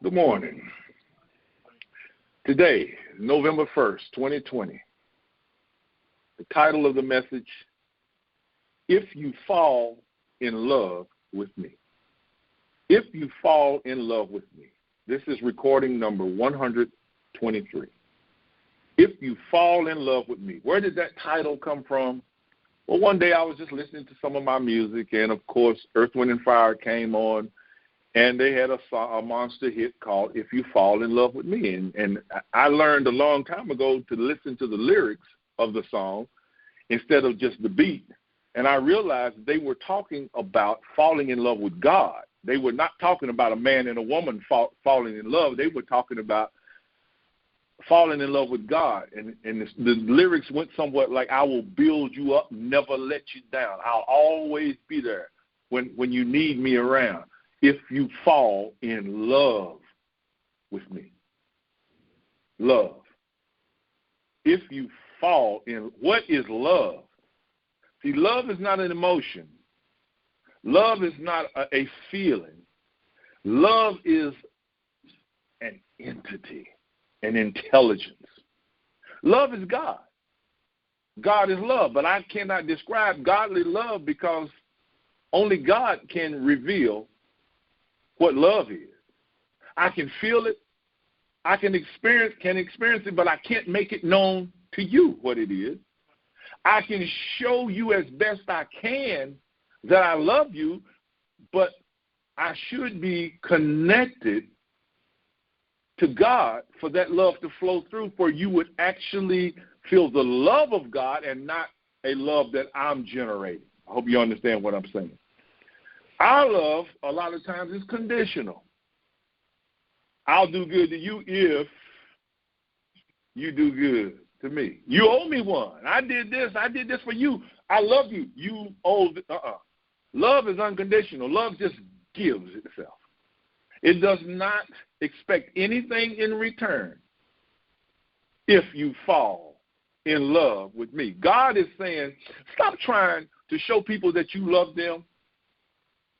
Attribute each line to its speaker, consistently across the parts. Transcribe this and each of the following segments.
Speaker 1: Good morning. Today, November 1st, 2020, the title of the message, If You Fall in Love with Me. If you fall in love with me. This is recording number 123. If you fall in love with me. Where did that title come from? Well, one day I was just listening to some of my music, and of course, Earth, Wind & Fire came on, and they had a monster hit called If You Fall in Love with Me. And I learned a long time ago to listen to the lyrics of the song instead of just the beat. And I realized they were talking about falling in love with God. They were not talking about a man and a woman falling in love. They were talking about falling in love with God. And the lyrics went somewhat like, I will build you up, never let you down. I'll always be there when you need me around. If you fall in love with me. Love. If you fall in, what is love? See, love is not an emotion. Love is not a feeling. Love is an entity, an intelligence. Love is God. God is love, but I cannot describe godly love because only God can reveal what love is. I can feel it. I can experience it, but I can't make it known to you what it is. I can show you as best I can that I love you, but I should be connected to God for that love to flow through, for you would actually feel the love of God and not a love that I'm generating. I hope you understand what I'm saying. Our love, a lot of times, is conditional. I'll do good to you if you do good to me. You owe me one. I did this for you. I love you. You owe. Love is unconditional. Love just gives itself. It does not expect anything in return if you fall in love with me. God is saying, stop trying to show people that you love them.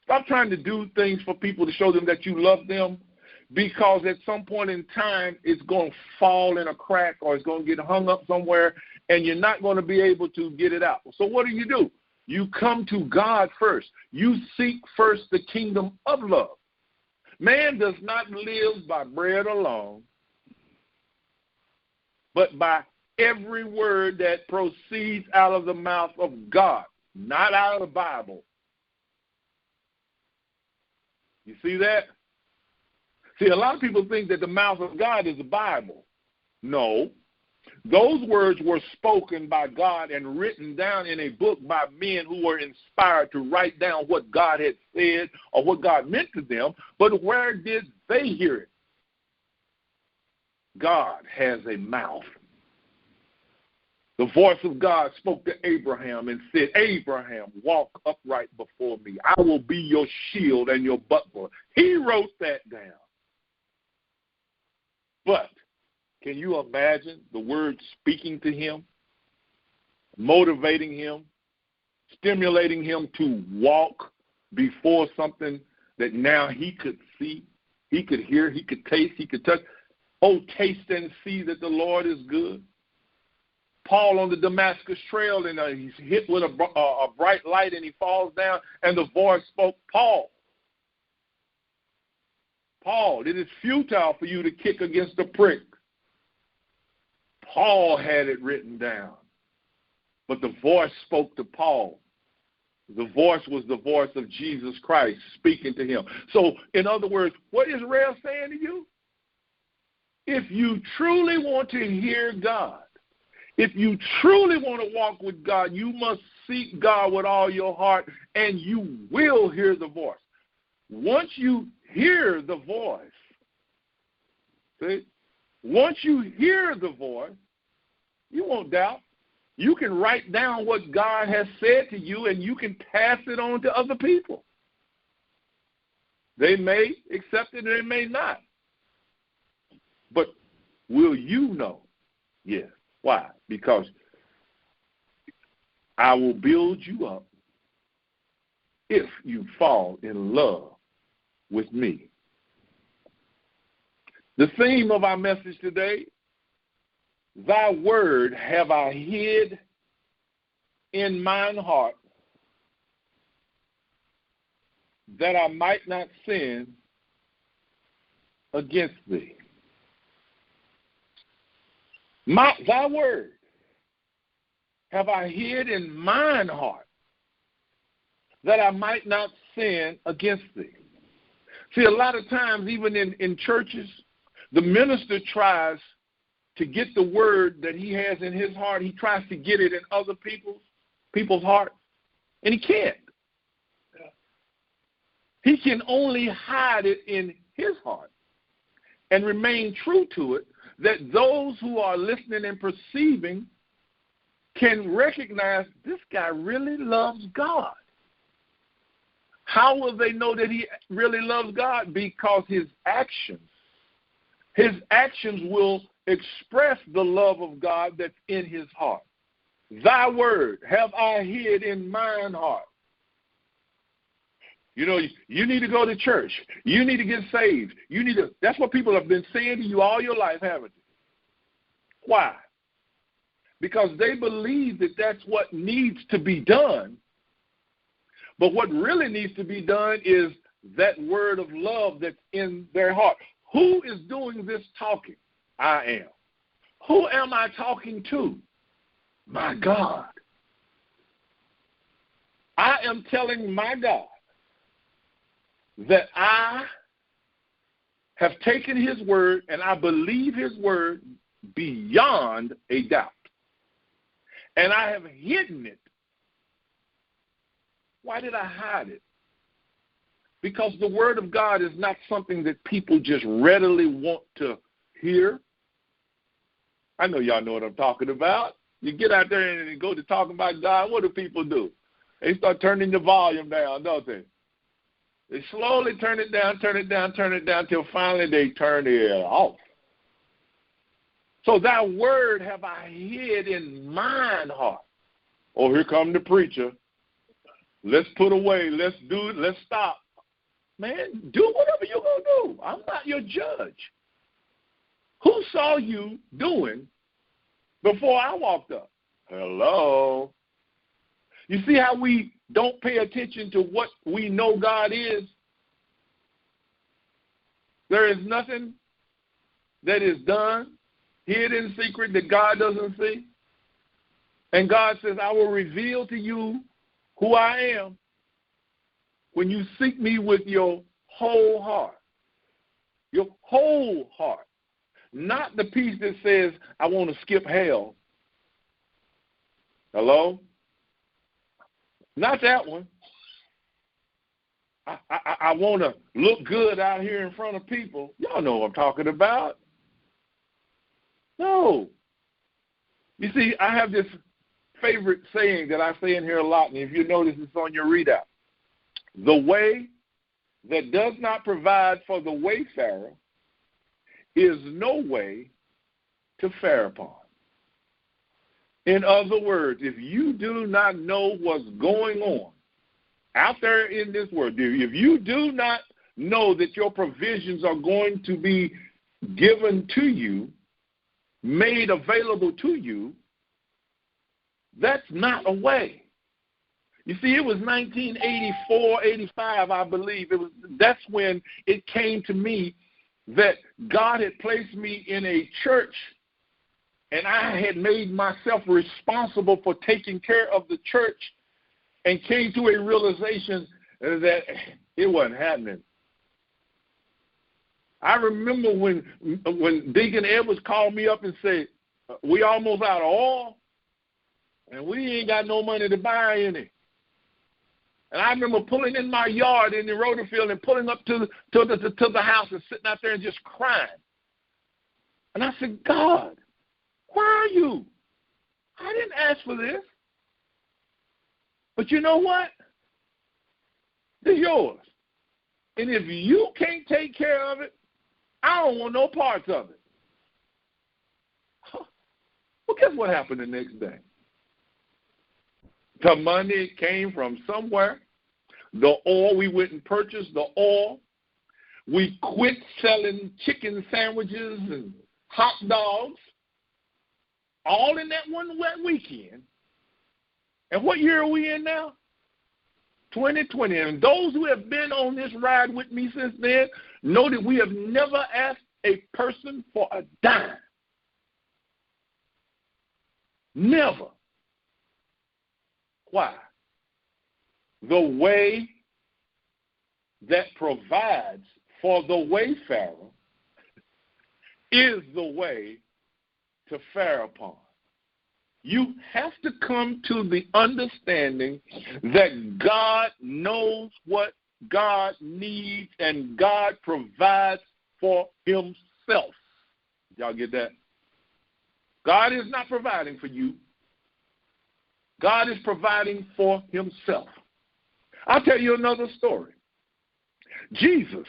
Speaker 1: Stop trying to do things for people to show them that you love them, because at some point in time it's going to fall in a crack or it's going to get hung up somewhere and you're not going to be able to get it out. So what do? You come to God first. You seek first the kingdom of love. Man does not live by bread alone, but by every word that proceeds out of the mouth of God, not out of the Bible. You see that? See, a lot of people think that the mouth of God is the Bible. No. Those words were spoken by God and written down in a book by men who were inspired to write down what God had said or what God meant to them. But where did they hear it? God has a mouth. The voice of God spoke to Abraham and said, Abraham, walk upright before me. I will be your shield and your buckler. He wrote that down. But can you imagine the word speaking to him, motivating him, stimulating him to walk before something that now he could see, he could hear, he could taste, he could touch? Oh, taste and see that the Lord is good. Paul on the Damascus Trail, and he's hit with a bright light, and he falls down, and the voice spoke, Paul, it is futile for you to kick against the prick. Paul had it written down, but the voice spoke to Paul. The voice was the voice of Jesus Christ speaking to him. So, in other words, what is Israel saying to you? If you truly want to hear God, if you truly want to walk with God, you must seek God with all your heart, and you will hear the voice. Once you hear the voice, see, once you hear the voice, you won't doubt. You can write down what God has said to you, and you can pass it on to other people. They may accept it, or they may not. But will you know? Yes. Why? Because I will build you up if you fall in love with me. The theme of our message today, thy word have I hid in mine heart, that I might not sin against thee. Thy word have I hid in mine heart, that I might not sin against thee. See, a lot of times, even in churches, the minister tries to get the word that he has in his heart. He tries to get it in other people's hearts, and he can't. He can only hide it in his heart and remain true to it, that those who are listening and perceiving can recognize this guy really loves God. How will they know that he really loves God? Because his actions will express the love of God that's in his heart. Thy word have I hid in mine heart. You know, you need to go to church. You need to get saved. That's what people have been saying to you all your life, haven't they? Why? Because they believe that that's what needs to be done. But what really needs to be done is that word of love that's in their heart. Who is doing this talking? I am. Who am I talking to? My God. I am telling my God that I have taken his word and I believe his word beyond a doubt. And I have hidden it. Why did I hide it? Because the word of God is not something that people just readily want to hear. I know y'all know what I'm talking about. You get out there and go to talking about God, what do people do? They start turning the volume down, don't they? They slowly turn it down, till finally they turn it off. So thy word have I hid in mine heart. Oh, here come the preacher. Let's put away. Let's do it. Let's stop. Man, do whatever you're going to do. I'm not your judge. Who saw you doing before I walked up? Hello. You see how we don't pay attention to what we know God is? There is nothing that is done, hid in secret, that God doesn't see. And God says, I will reveal to you who I am when you seek me with your whole heart. Your whole heart. Not the piece that says, I want to skip hell. Hello? Not that one. I want to look good out here in front of people. Y'all know what I'm talking about. No. You see, I have this favorite saying that I say in here a lot, and if you notice, it's on your readout. The way that does not provide for the wayfarer is no way to fare upon. In other words, if you do not know what's going on out there in this world, if you do not know that your provisions are going to be given to you, made available to you, that's not a way. You see, it was 1984, 85, I believe. That's when it came to me that God had placed me in a church, and I had made myself responsible for taking care of the church, and came to a realization that it wasn't happening. I remember when Deacon Edwards called me up and said, we almost out of oil, and we ain't got no money to buy any. And I remember pulling in my yard in the rotary field and pulling up to the house and sitting out there and just crying. And I said, God, where are you? I didn't ask for this. But you know what? It's yours. And if you can't take care of it, I don't want no parts of it. Well, guess what happened the next day? The money came from somewhere. The oil, we went and purchased the oil. We quit selling chicken sandwiches and hot dogs, all in that one wet weekend. And what year are we in now? 2020. And those who have been on this ride with me since then know that we have never asked a person for a dime. Never. Why? The way that provides for the wayfarer is the way to fare upon. You have to come to the understanding that God knows what God needs and God provides for himself. Y'all get that? God is not providing for you. God is providing for himself. I'll tell you another story. Jesus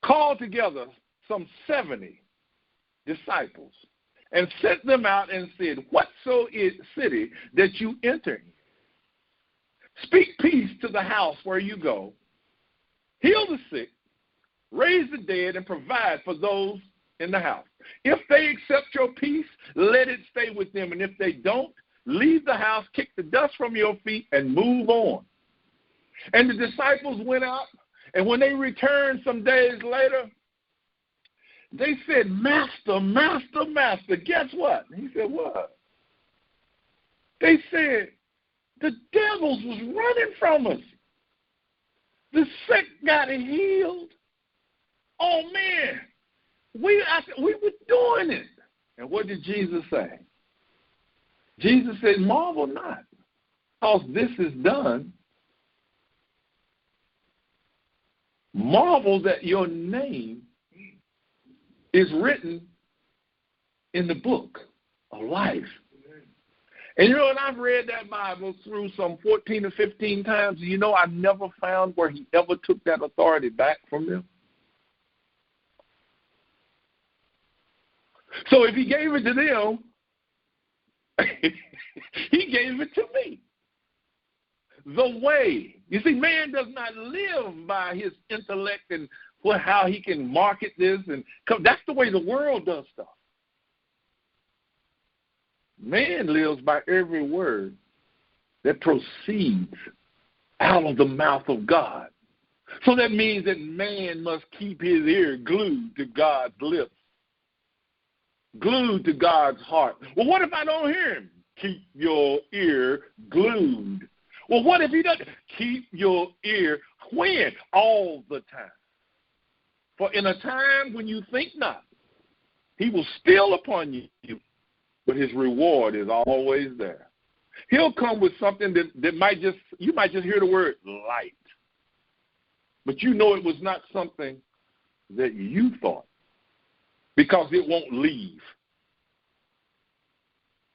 Speaker 1: called together some 70 disciples and sent them out and said, whatso is city that you enter in, speak peace to the house where you go, heal the sick, raise the dead, and provide for those in the house. If they accept your peace, let it stay with them. And if they don't, leave the house, kick the dust from your feet, and move on. And the disciples went out, and when they returned some days later, they said, Master, Master, Master, guess what? And he said, what? They said, the devils was running from us. The sick got healed. Oh, man, we were doing it. And what did Jesus say? Jesus said, marvel not, because this is done. Marvel that your name is written in the book of life. And you know what? I've read that Bible through some 14 or 15 times. You know, I never found where he ever took that authority back from them. So if he gave it to them, he gave it to me. The way. You see, man does not live by his intellect and how he can market this. And that's the way the world does stuff. Man lives by every word that proceeds out of the mouth of God. So that means that man must keep his ear glued to God's lips, glued to God's heart. Well, what if I don't hear him? Keep your ear glued. Well, what if he doesn't? Keep your ear when? All the time. For in a time when you think not, he will steal upon you, but his reward is always there. He'll come with something that you might just hear the word light, but you know it was not something that you thought, because it won't leave.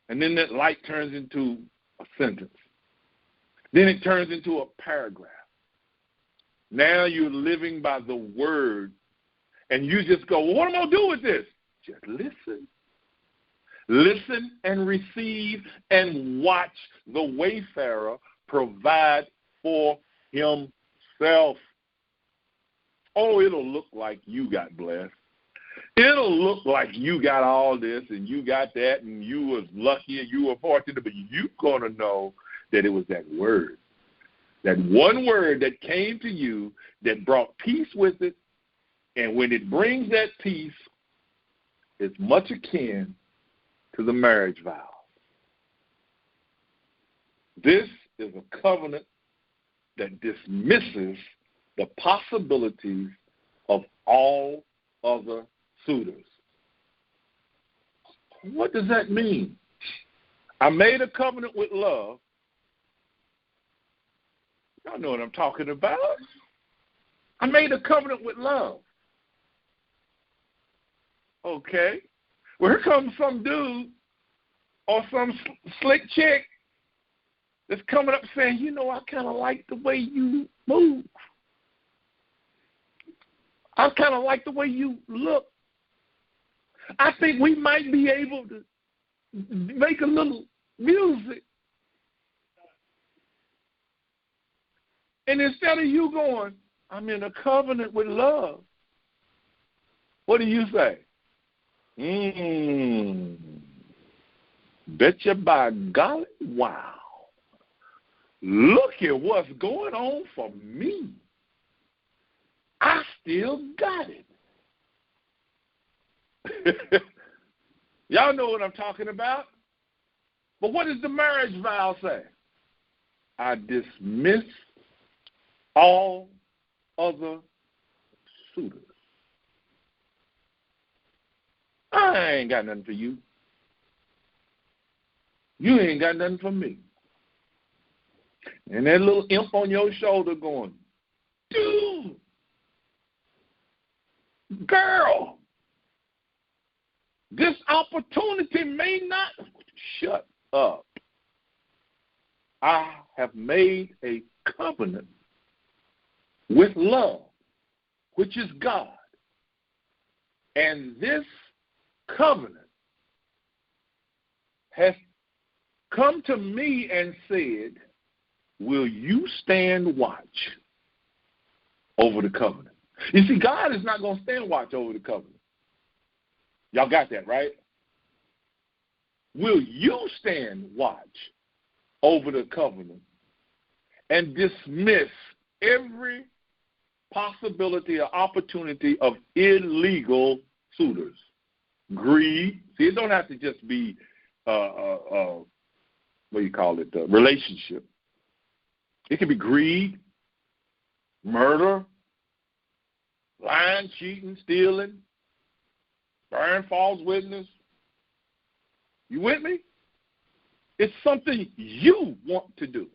Speaker 1: And then that light turns into a sentence. Then it turns into a paragraph. Now you're living by the word, and you just go, well, what am I going to do with this? Just listen. Listen and receive and watch the wayfarer provide for himself. Oh, it'll look like you got blessed. It'll look like you got all this and you got that and you was lucky and you were fortunate, but you're going to know that it was that word, that one word that came to you that brought peace with it. And when it brings that peace, it's much akin to the marriage vow. This is a covenant that dismisses the possibilities of all other suitors. What does that mean? I made a covenant with love. Y'all know what I'm talking about. I made a covenant with love. Okay. Well, here comes some dude or some slick chick that's coming up saying, you know, I kind of like the way you move. I kind of like the way you look. I think we might be able to make a little music. And instead of you going, I'm in a covenant with love. What do you say? Betcha by golly, wow. Look at what's going on for me. I still got it. Y'all know what I'm talking about. But what does the marriage vow say? I dismiss all other suitors. I ain't got nothing for you. You ain't got nothing for me. And that little imp on your shoulder going, dude, girl, this opportunity may not. Shut up. I have made a covenant with love, which is God. And this covenant has come to me and said, will you stand watch over the covenant? You see, God is not going to stand watch over the covenant. Y'all got that, right? Will you stand watch over the covenant and dismiss every possibility or opportunity of illegal suitors? Greed. See, it don't have to just be, what do you call it, relationship. It can be greed, murder, lying, cheating, stealing, bearing false witness. You with me? It's something you want to do.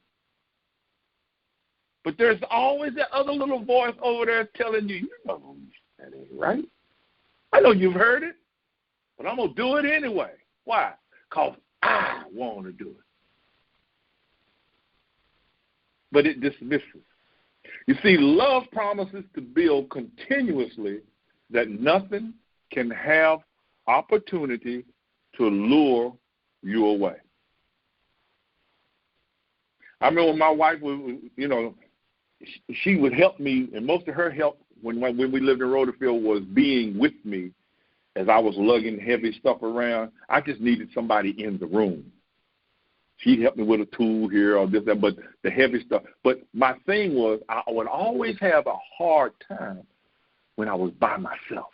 Speaker 1: But there's always that other little voice over there telling you, you know, that ain't right. I know you've heard it, but I'm going to do it anyway. Why? Because I want to do it. But it dismisses. You see, love promises to build continuously that nothing can have opportunity to lure you away. I remember my wife was, you know, she would help me, and most of her help when we lived in Rhoderfield was being with me as I was lugging heavy stuff around. I just needed somebody in the room. She'd help me with a tool here or this, that, but the heavy stuff. But my thing was I would always have a hard time when I was by myself.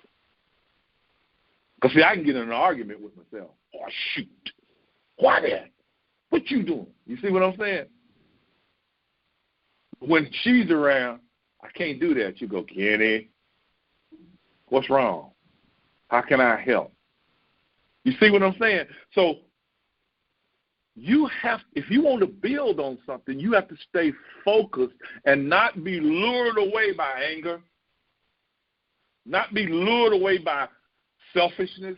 Speaker 1: Because, see, I can get in an argument with myself. Oh, shoot. Why that? What you doing? You see what I'm saying? When she's around, I can't do that. You go, Kenny, what's wrong? How can I help? You see what I'm saying? So you have, if you want to build on something, you have to stay focused and not be lured away by anger, not be lured away by selfishness,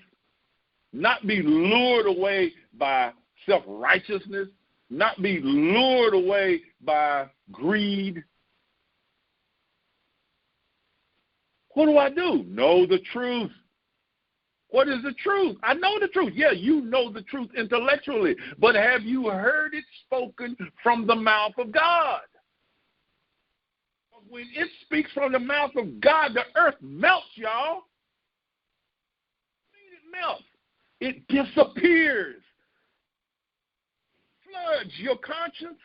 Speaker 1: not be lured away by self-righteousness, not be lured away by greed. What do? Know the truth. What is the truth? I know the truth. Yeah, you know the truth intellectually, but have you heard it spoken from the mouth of God? When it speaks from the mouth of God, the earth melts, y'all. It melts. It disappears. Floods your conscience,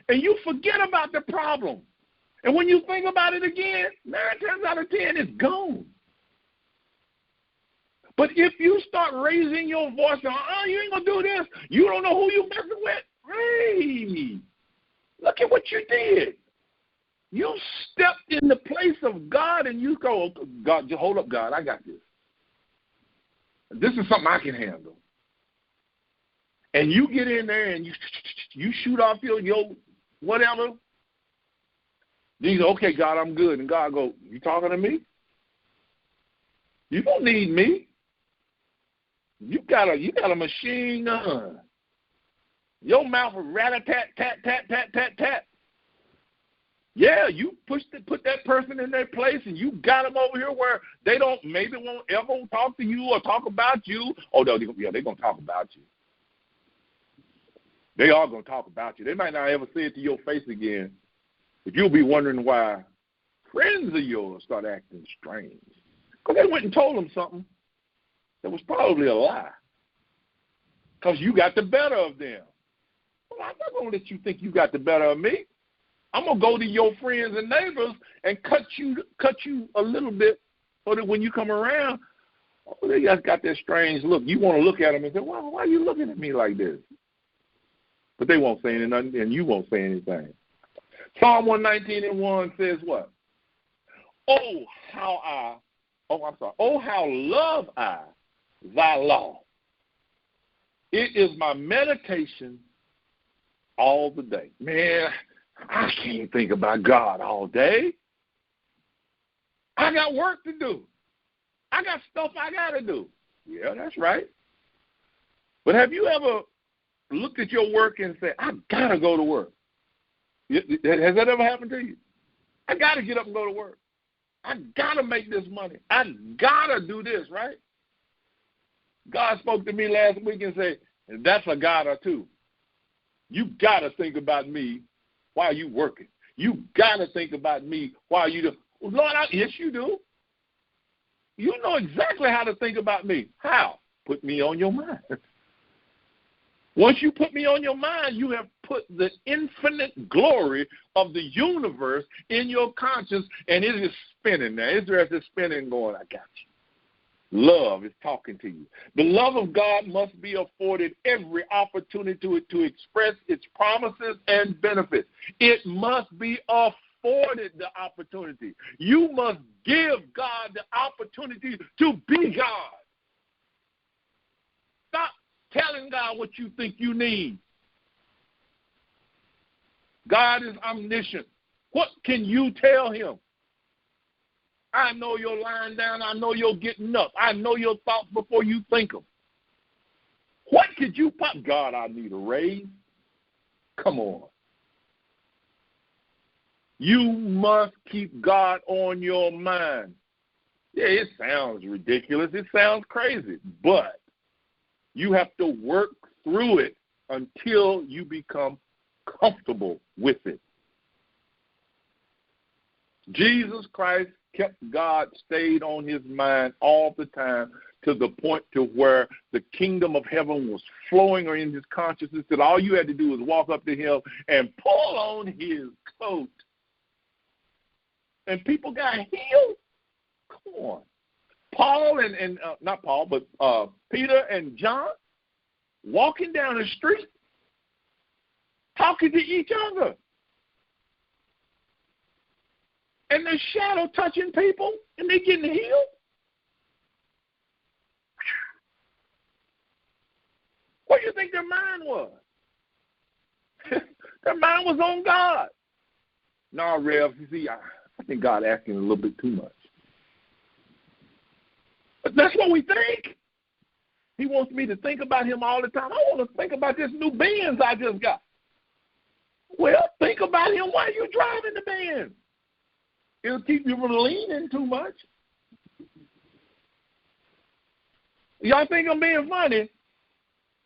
Speaker 1: and you forget about the problem. And when you think about it again, 9 times out of 10, it's gone. But if you start raising your voice, you ain't going to do this. You don't know who you messing with. Hey, look at what you did. You stepped in the place of God and you go, God, hold up, God, I got this. This is something I can handle. And you get in there and you shoot off your whatever. Then you go, okay, God, I'm good. And God go, you talking to me? You don't need me. You got a machine gun. Your mouth is rat-a-tat, tat, tat, tat, tat, tat. Yeah, you put that person in their place, and you got them over here where they won't ever talk to you or talk about you. Oh, no, they're going to talk about you. They are going to talk about you. They might not ever say it to your face again, but you'll be wondering why friends of yours start acting strange. Because they went and told them something that was probably a lie. Because you got the better of them. Well, I'm not going to let you think you got the better of me. I'm going to go to your friends and neighbors and cut you a little bit so that when you come around, oh, they just got that strange look. You want to look at them and say, well, why are you looking at me like this? But they won't say anything, and you won't say anything. Psalm 119:1 says what? Oh, how love I thy law. It is my meditation all the day. Man, I can't think about God all day. I got work to do. I got stuff I got to do. Yeah, that's right. But have you ever looked at your work and said, I got to go to work? Has that ever happened to you? I got to get up and go to work. I got to make this money. I got to do this, right? God spoke to me last week and said, that's a God or two. You got to think about me while you working. You got to think about me while you do. Lord, yes, you do. You know exactly how to think about me. How? Put me on your mind. Once you put me on your mind, you have put the infinite glory of the universe in your conscience, and it is spinning now. It's just spinning going, I got you. Love is talking to you. The love of God must be afforded every opportunity to express its promises and benefits. It must be afforded the opportunity. You must give God the opportunity to be God. Stop telling God what you think you need. God is omniscient. What can you tell him? I know you're lying down. I know you're getting up. I know your thoughts before you think them. What could you pop? God, I need a raise. Come on. You must keep God on your mind. Yeah, it sounds ridiculous. It sounds crazy. But you have to work through it until you become comfortable with it. Jesus Christ kept God stayed on his mind all the time to the point to where the kingdom of heaven was flowing in his consciousness that all you had to do was walk up to him and pull on his coat. And people got healed. Come on. Paul and not Paul, but Peter and John walking down the street talking to each other. And the shadow touching people, and they getting healed. What do you think their mind was? Their mind was on God. No, Rev, you see, I think God asking a little bit too much. But that's what we think. He wants me to think about him all the time. I want to think about this new Benz I just got. Well, think about him while you're driving the Benz. It'll keep you from leaning too much. Y'all think I'm being funny?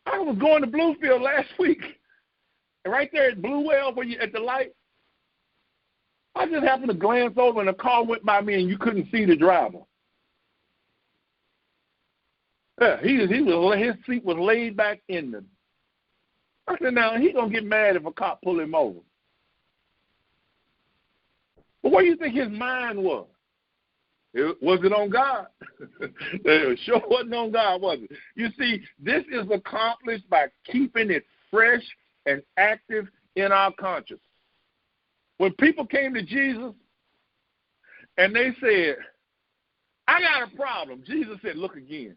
Speaker 1: I was going to Bluefield last week, and right there at Blue Well, where you at the light, I just happened to glance over, and a car went by me, and you couldn't see the driver. Yeah, his seat was laid back in them. I said, now, he going to get mad if a cop pull him over. But what do you think his mind was? Was it on God? It sure wasn't on God, was it? You see, this is accomplished by keeping it fresh and active in our conscience. When people came to Jesus and they said, I got a problem, Jesus said, look again.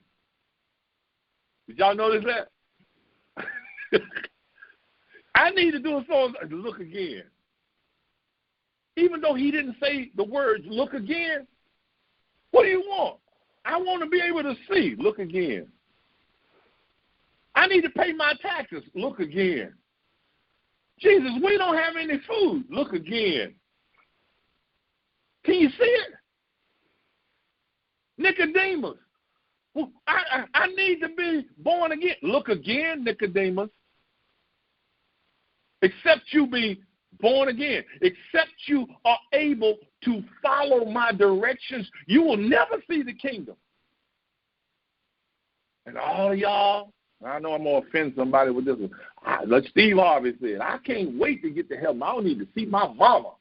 Speaker 1: Did y'all notice that? I need to do so. Look again. Even though he didn't say the words, look again, what do you want? I want to be able to see. Look again. I need to pay my taxes. Look again. Jesus, we don't have any food. Look again. Can you see it? Nicodemus, I need to be born again. Look again, Nicodemus. Except you be born again. Except you are able to follow my directions, you will never see the kingdom. And all of y'all, I know I'm going to offend somebody with this one. Like Steve Harvey said, I can't wait to get to heaven. I don't need to see my mama.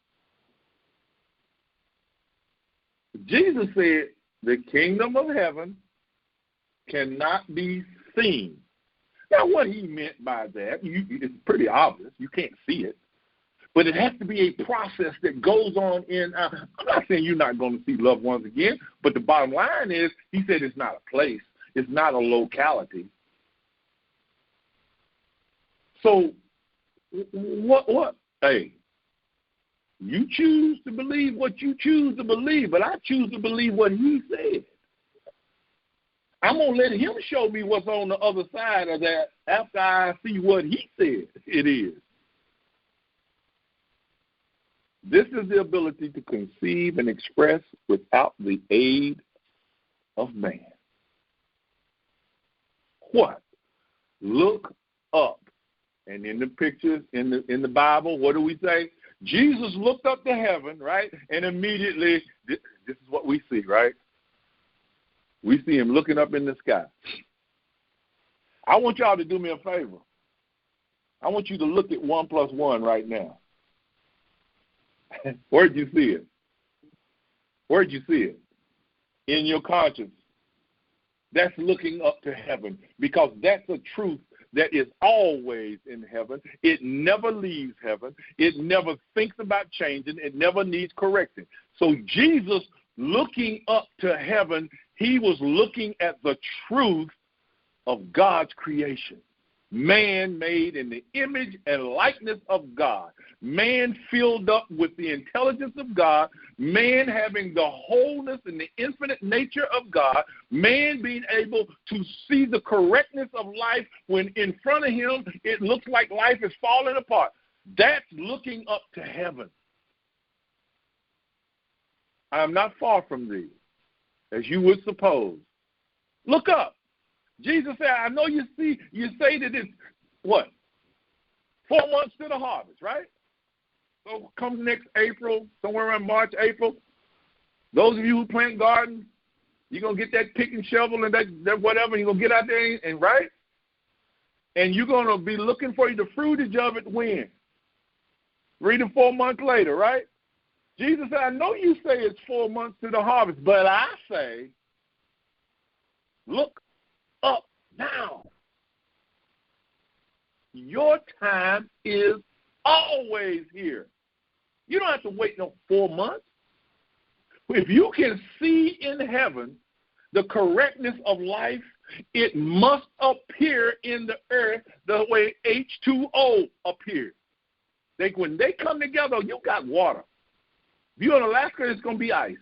Speaker 1: Jesus said the kingdom of heaven cannot be seen. Now, what he meant by that, it's pretty obvious. You can't see it. But it has to be a process that goes on in. I'm not saying you're not going to see loved ones again, but the bottom line is he said it's not a place. It's not a locality. So what? Hey, you choose to believe what you choose to believe, but I choose to believe what he said. I'm going to let him show me what's on the other side of that after I see what he said it is. This is the ability to conceive and express without the aid of man. What? Look up. And in the pictures, in the Bible, what do we say? Jesus looked up to heaven, right? And immediately, this is what we see, right? We see him looking up in the sky. I want y'all to do me a favor. I want you to look at 1 + 1 right now. Where'd you see it? Where'd you see it? In your conscience. That's looking up to heaven, because that's a truth that is always in heaven. It never leaves heaven. It never thinks about changing. It never needs correcting. So Jesus looking up to heaven, he was looking at the truth of God's creation. Man made in the image and likeness of God. Man filled up with the intelligence of God. Man having the wholeness and the infinite nature of God. Man being able to see the correctness of life when in front of him it looks like life is falling apart. That's looking up to heaven. I am not far from thee, as you would suppose. Look up. Jesus said, I know you say that it's, what, 4 months to the harvest, right? So come next April, somewhere around March, April, those of you who plant gardens, you're going to get that pick and shovel and that whatever, you're going to get out there and right? And you're going to be looking for the fruitage of it when? 3 to 4 months later, right? Jesus said, I know you say it's 4 months to the harvest, but I say, look up now. Your time is always here. You don't have to wait no 4 months. If you can see in heaven the correctness of life, it must appear in the earth the way H2O appears. When they come together, you got water. If you're in Alaska, it's going to be ice.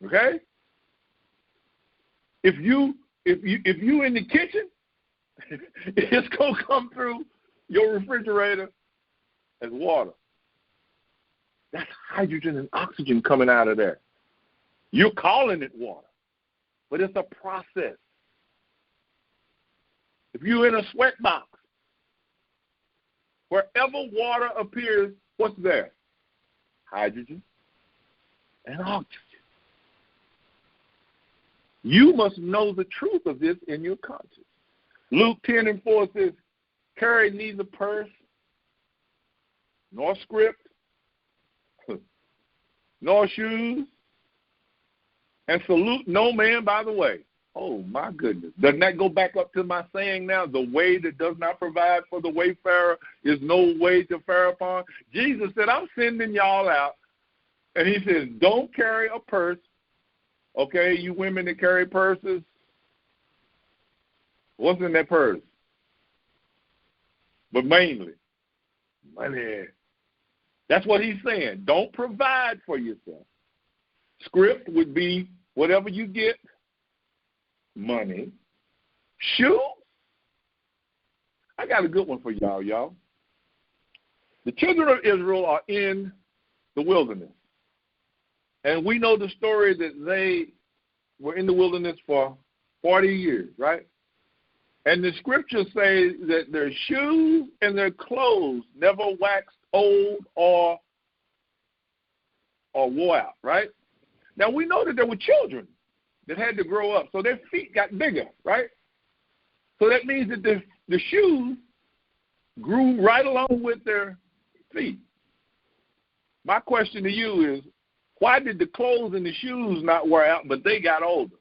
Speaker 1: Okay? If you in the kitchen, it's going to come through your refrigerator as water. That's hydrogen and oxygen coming out of there. You're calling it water, but it's a process. If you're in a sweat box, wherever water appears, what's there? Hydrogen and oxygen. You must know the truth of this in your conscience. Luke 10:4 says, carry neither purse, nor script, nor shoes, and salute no man by the way. Oh, my goodness. Doesn't that go back up to my saying now? The way that does not provide for the wayfarer is no way to fare upon. Jesus said, I'm sending y'all out. And he says, don't carry a purse. Okay, you women that carry purses, what's in that purse? But mainly, money. That's what he's saying. Don't provide for yourself. Script would be whatever you get. Money. Shoes. I got a good one for y'all. The children of Israel are in the wilderness. And we know the story that they were in the wilderness for 40 years, right? And the scriptures say that their shoes and their clothes never waxed old or wore out, right? Now, we know that there were children that had to grow up, so their feet got bigger, right? So that means that the shoes grew right along with their feet. My question to you is, why did the clothes and the shoes not wear out, but they got older?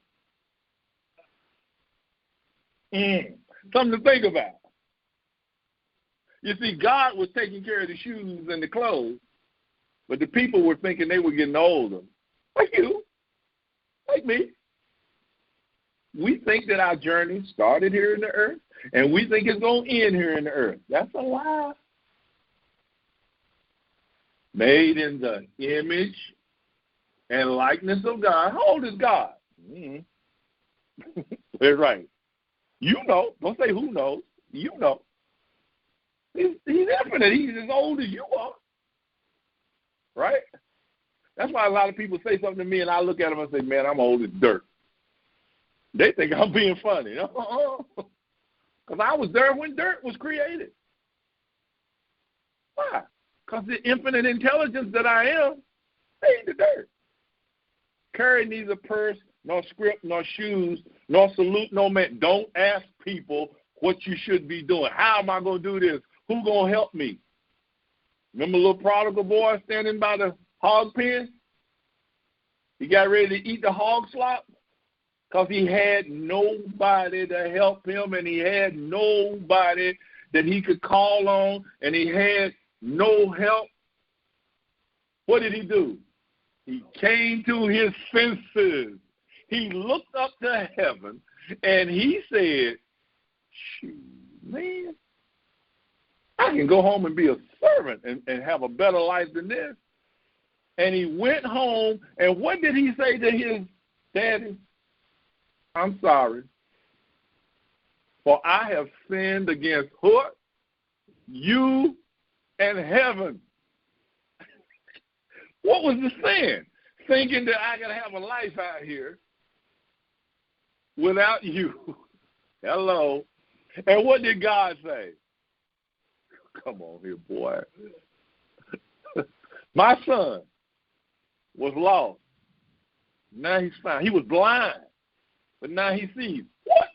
Speaker 1: Something to think about. You see, God was taking care of the shoes and the clothes, but the people were thinking they were getting older. Like you, like me. We think that our journey started here in the earth, and we think it's going to end here in the earth. That's a lie. Made in the image and likeness of God. How old is God? That's right. You know. Don't say who knows. You know. He's infinite. He's as old as you are. Right? That's why a lot of people say something to me, and I look at them and say, man, I'm old as dirt. They think I'm being funny. Because I was there when dirt was created. Why? Because the infinite intelligence that I am made the dirt. Carry neither purse, nor script, nor shoes, nor salute no man. Don't ask people what you should be doing. How am I going to do this? Who going to help me? Remember little prodigal boy standing by the hog pen? He got ready to eat the hog slop because he had nobody to help him, and he had nobody that he could call on, and he had no help. What did he do? He came to his senses. He looked up to heaven, and he said, shoot, man, I can go home and be a servant and have a better life than this. And he went home, and what did he say to his daddy? I'm sorry, for I have sinned against what? You and heaven. What was the sin? Thinking that I can have a life out here without you. Hello. And what did God say? Come on here, boy. My son was lost. Now he's found. He was blind, but now he sees. What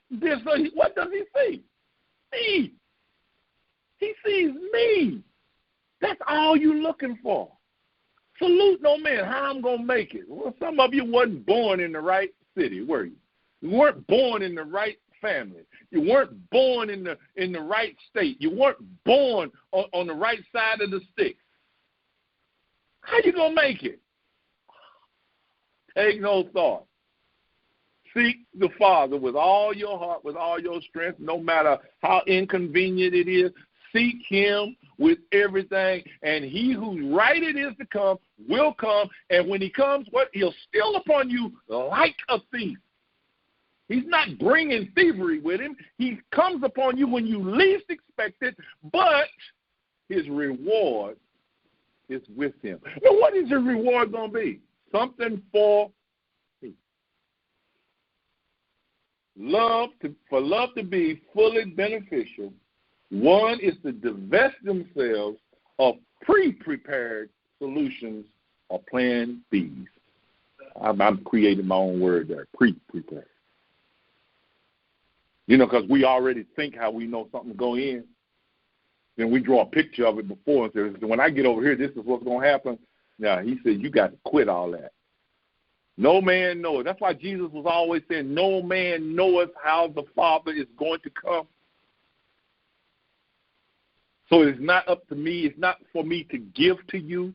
Speaker 1: does he see? Me. He sees me. That's all you're looking for. Salute no man. How I'm going to make it? Well, some of you wasn't born in the right city, were you? You weren't born in the right family. You weren't born in the right state. You weren't born on the right side of the stick. How you going to make it? Take no thought. Seek the Father with all your heart, with all your strength, no matter how inconvenient it is. Seek him with everything, and he whose right it is to come will come, and when he comes, what? He'll steal upon you like a thief. He's not bringing thievery with him. He comes upon you when you least expect it, but his reward is with him. Now, what is your reward going to be? Something for me. For love to be fully beneficial, one is to divest themselves of pre-prepared solutions or plan Bs. I'm creating my own word there, pre-prepared. You know, because we already think how we know something's going in. Then we draw a picture of it before and say, when I get over here, this is what's going to happen. Now, he said, you got to quit all that. No man knoweth. That's why Jesus was always saying, no man knoweth how the Father is going to come. So it's not up to me. It's not for me to give to you.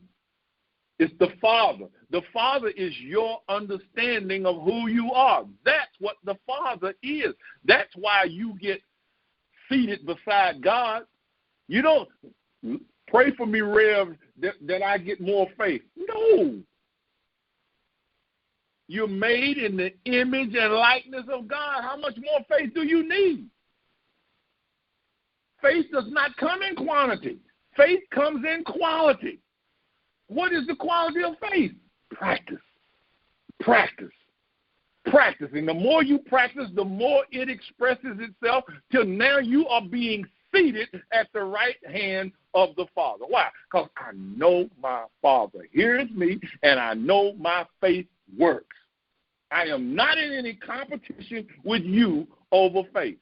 Speaker 1: It's the Father. The Father is your understanding of who you are. That's what the Father is. That's why you get seated beside God. You don't pray for me, Rev, that I get more faith. No. You're made in the image and likeness of God. How much more faith do you need? Faith does not come in quantity. Faith comes in quality. What is the quality of faith? Practice. Practice. practicing. The more you practice, the more it expresses itself till now you are being seated at the right hand of the Father. Why? Because I know my Father hears me, and I know my faith works. I am not in any competition with you over faith.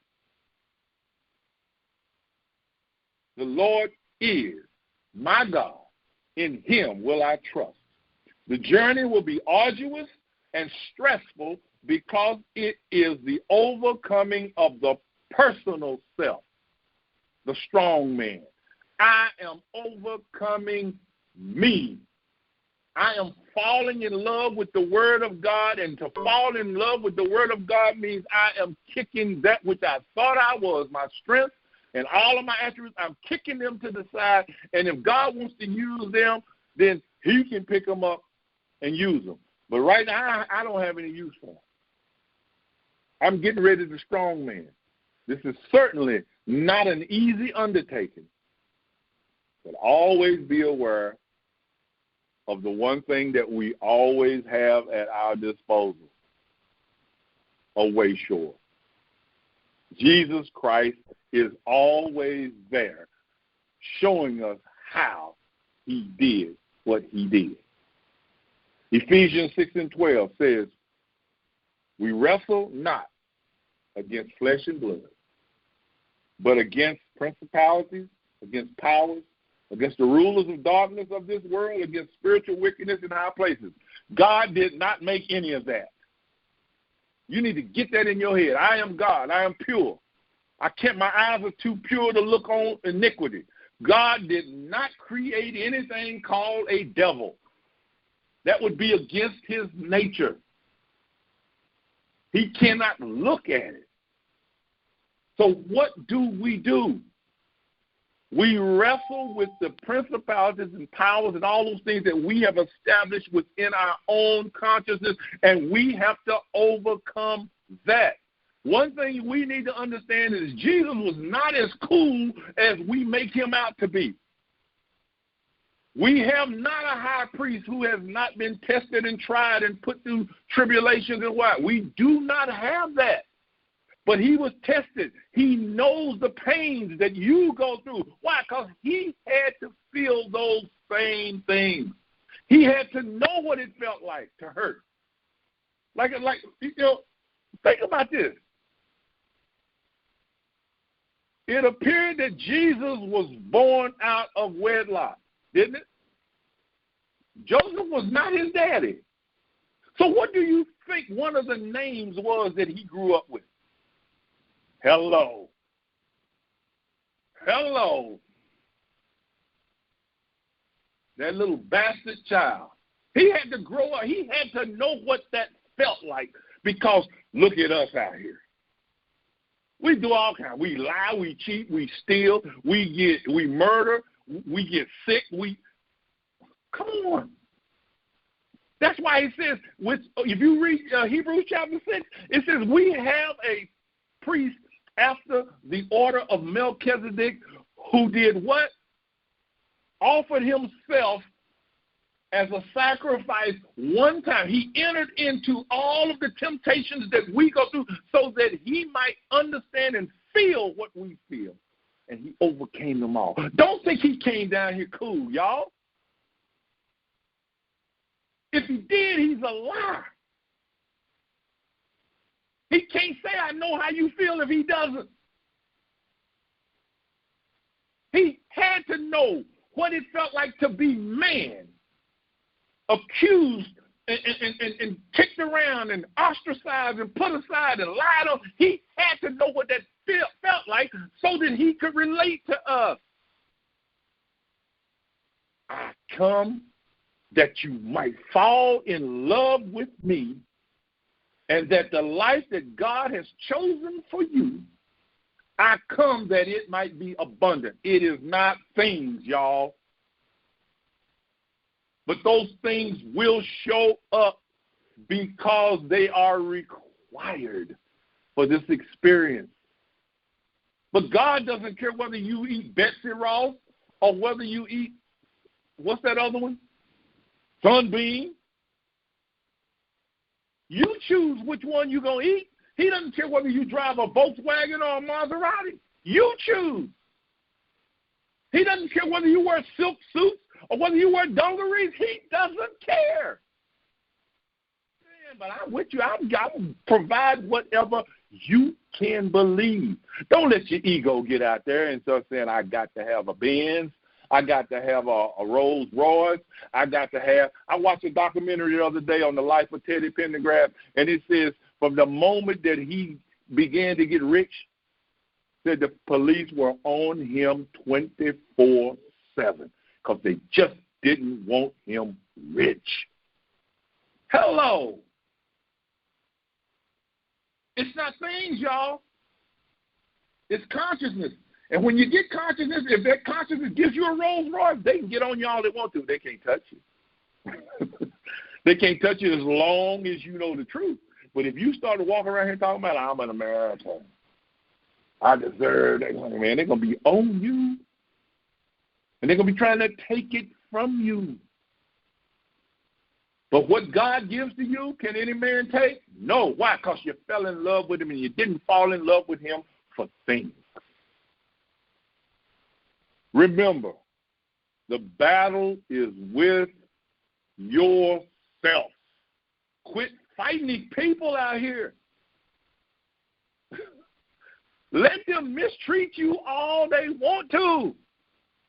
Speaker 1: The Lord is my God. In him will I trust. The journey will be arduous and stressful because it is the overcoming of the personal self, the strong man. I am overcoming me. I am falling in love with the Word of God, and to fall in love with the Word of God means I am kicking that which I thought I was, my strength and all of my attributes, I'm kicking them to the side, and if God wants to use them, then he can pick them up and use them. But right now, I don't have any use for them. I'm getting ready to strong man. This is certainly not an easy undertaking, but always be aware of the one thing that we always have at our disposal, a way shore. Jesus Christ is always there, showing us how he did what he did. Ephesians 6:12 says, we wrestle not against flesh and blood, but against principalities, against powers, against the rulers of darkness of this world, against spiritual wickedness in high places. God did not make any of that. You need to get that in your head. I am God. I am pure. My eyes are too pure to look on iniquity. God did not create anything called a devil. That would be against his nature. He cannot look at it. So what do? We wrestle with the principalities and powers and all those things that we have established within our own consciousness, and we have to overcome that. One thing we need to understand is Jesus was not as cool as we make him out to be. We have not a high priest who has not been tested and tried and put through tribulations and what. We do not have that. But he was tested. He knows the pains that you go through. Why? Because he had to feel those same things. He had to know what it felt like to hurt. Like think about this. It appeared that Jesus was born out of wedlock, didn't it? Joseph was not his daddy. So what do you think one of the names was that he grew up with? Hello. That little bastard child. He had to grow up. He had to know what that felt like, because look at us out here. We do all kinds. We lie, we cheat, we steal, we murder, we get sick. Come on. That's why it says, if you read Hebrews chapter 6, it says we have a priest after the order of Melchizedek who did what? Offered himself as a sacrifice one time. He entered into all of the temptations that we go through so that he might understand and feel what we feel. And he overcame them all. Don't think he came down here cool, y'all. If he did, he's a liar. He can't say, I know how you feel, if he doesn't. He had to know what it felt like to be man, accused and kicked around and ostracized and put aside and lied on. He had to know what that felt like so that he could relate to us. I come that you might fall in love with me, and that the life that God has chosen for you, I come that it might be abundant. It is not things, y'all. But those things will show up because they are required for this experience. But God doesn't care whether you eat Betsy Ross or whether you eat, what's that other one? Sunbeam. You choose which one you're going to eat. He doesn't care whether you drive a Volkswagen or a Maserati. You choose. He doesn't care whether you wear silk suits or whether you wear dungarees. He doesn't care. But I'm with you. I'll provide whatever you can believe. Don't let your ego get out there and start saying, I got to have a Benz. I got to have a Rolls Royce. I watched a documentary the other day on the life of Teddy Pendergrass, and it says from the moment that he began to get rich, that the police were on him 24/7 because they just didn't want him rich. Hello. It's not things, y'all. It's consciousness. And when you get consciousness, if that consciousness gives you a Rolls Royce, they can get on you all they want to. They can't touch you. They can't touch you as long as you know the truth. But if you start to walk around here talking about, I'm an American, I deserve that, man, they're going to be on you. And they're going to be trying to take it from you. But what God gives to you, can any man take? No. Why? Because you fell in love with him and you didn't fall in love with him for things. Remember, the battle is with yourself. Quit fighting these people out here. Let them mistreat you all they want to.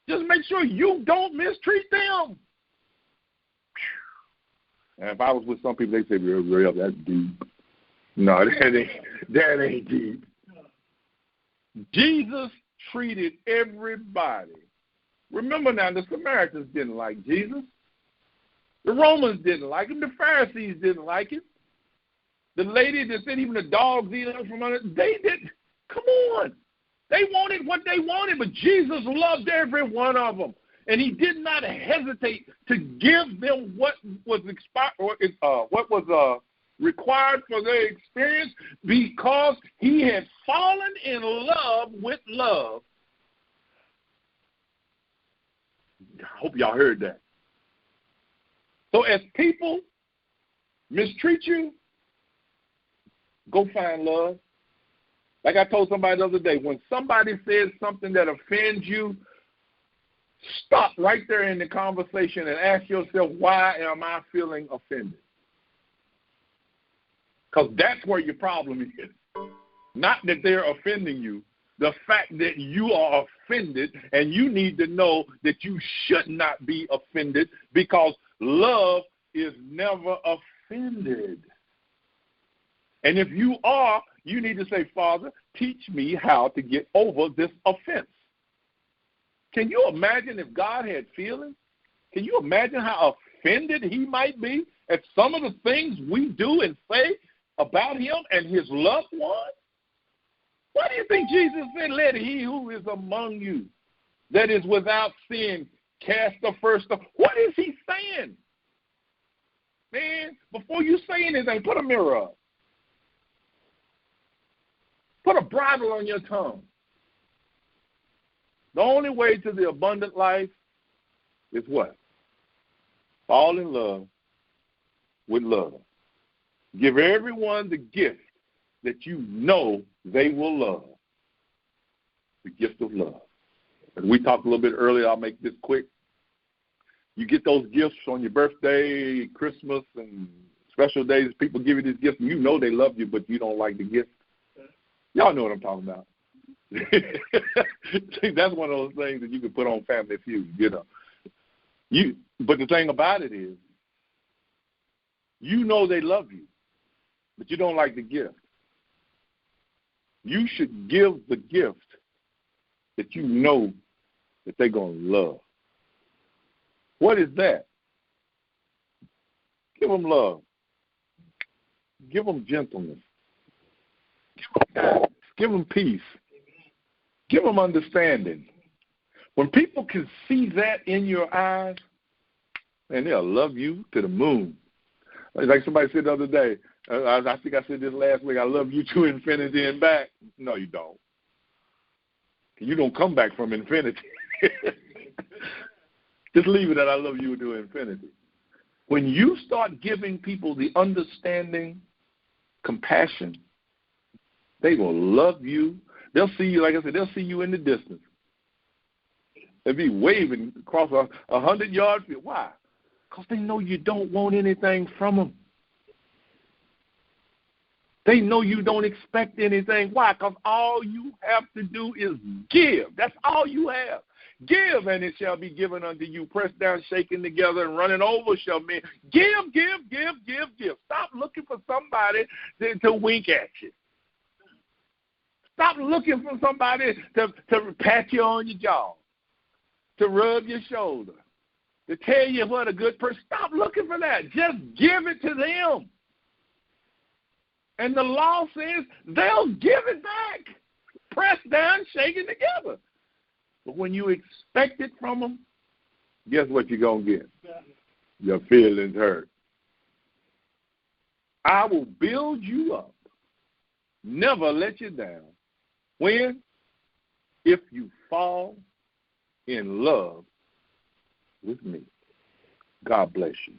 Speaker 1: Just make sure you don't mistreat them. And if I was with some people, they'd say, real, that's deep. No, that ain't deep. Jesus treated everybody. Remember now, the Samaritans didn't like Jesus. The Romans didn't like him. The Pharisees didn't like him. The lady that said even the dogs eat us from under, they didn't. Come on. They wanted what they wanted, but Jesus loved every one of them. And he did not hesitate to give them what was required for their experience because he had fallen in love with love. I hope y'all heard that. So as people mistreat you, go find love. Like I told somebody the other day, when somebody says something that offends you, stop right there in the conversation and ask yourself, why am I feeling offended? Because that's where your problem is. Not that they're offending you. The fact that you are offended, and you need to know that you should not be offended because love is never offended. And if you are, you need to say, Father, teach me how to get over this offense. Can you imagine if God had feelings? Can you imagine how offended he might be at some of the things we do and say about him and his loved one? Why do you think Jesus said, let he who is among you that is without sin cast the first stone? What is he saying? Man, before you say anything, put a mirror up. Put a bridle on your tongue. The only way to the abundant life is what? Fall in love with love. Give everyone the gift that you know they will love. The gift of love. As we talked a little bit earlier, I'll make this quick. You get those gifts on your birthday, Christmas, and special days. People give you these gifts, and you know they love you, but you don't like the gift. Y'all know what I'm talking about. That's one of those things that you can put on Family Feud, you know. But the thing about it is, you know they love you, but you don't like the gift. You should give the gift that you know that they're going to love. What is that? Give them love. Give them gentleness. Give them kindness. Give them peace. Give them understanding. When people can see that in your eyes, man, they'll love you to the moon. Like somebody said the other day, I think I said this last week, I love you to infinity and back. No, you don't. You don't come back from infinity. Just leave it at I love you to infinity. When you start giving people the understanding compassion, they will love you. They'll see you, like I said, they'll see you in the distance. They'll be waving across a 100-yard field. Why? Because they know you don't want anything from them. They know you don't expect anything. Why? Because all you have to do is give. That's all you have. Give, and it shall be given unto you. Pressed down, shaken together, and running over shall men. Give. Stop looking for somebody to wink at you. Stop looking for somebody to pat you on your jaw, to rub your shoulder, to tell you what a good person. Stop looking for that. Just give it to them. And the law says they'll give it back, pressed down, shaken together. But when you expect it from them, guess what you're going to get? Your feelings hurt. I will build you up, never let you down. When? If you fall in love with me. God bless you.